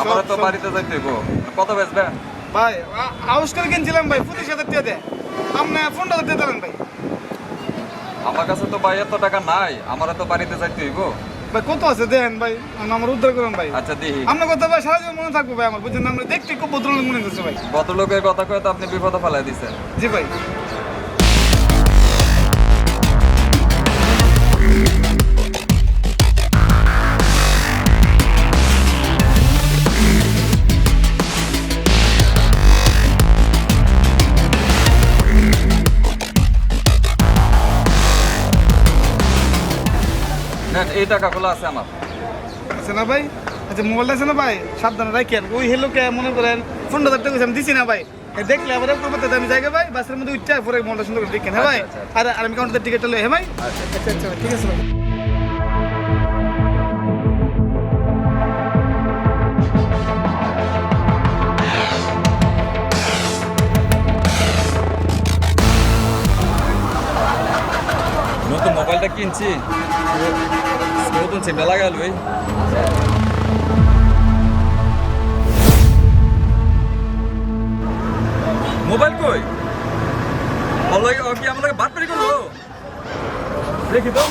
আমার তো বাড়িতে যাইতে হইব। কত বেচবেন? ভাই আউস্কার কিনছিলাম ভাই 25,000 টাকা দিয়ে। আপনি 15,000 টাকা দিলেন ভাই। আমার কাছে তো ভাই এত টাকা নাই, আমার তো বাড়িতে যাইতে হইব। ভাই কত আছে দেন ভাই, আমার উদ্ধার করুন ভাই। আচ্ছা দেখি। আপনার কথা ভাই সারা জীবন মনে থাকবো ভাই আমার, বুঝছেন? আমরা দেখতে খুব ভদ্রলোক মনে করছে ভাই। ভদ্রলোকের কথা কয়ে তো আপনি বিপদে ফেলাই দিচ্ছেন। জি ভাই। নেন, এই টাকাগুলো আছে আমার। আছে না ভাই? আচ্ছা মোবাইলটা আছে না ভাই, সাবধানে রাখেন। ওই হেলোকে মনে করেন 15,000 টাকা আমি দিছি না ভাই, দেখলে আবার করতে আমি জায়গা ভাই বাসের মধ্যে উঠছে পরে মোবাইলটা সুন্দর করে দেখেন। হ্যাঁ ভাই। আচ্ছা, আর আমি কাউন্টার টিকিটটা লই। হ্যাঁ ভাই। আচ্ছা আচ্ছা ঠিক আছে ভাই। নতুন মোবাইলটা কিনছি, নতুন সিমটা লাগাল ভাই। মোবাইল কই? বলো কি আমাকে বাটপারি করলো? দেখি তো।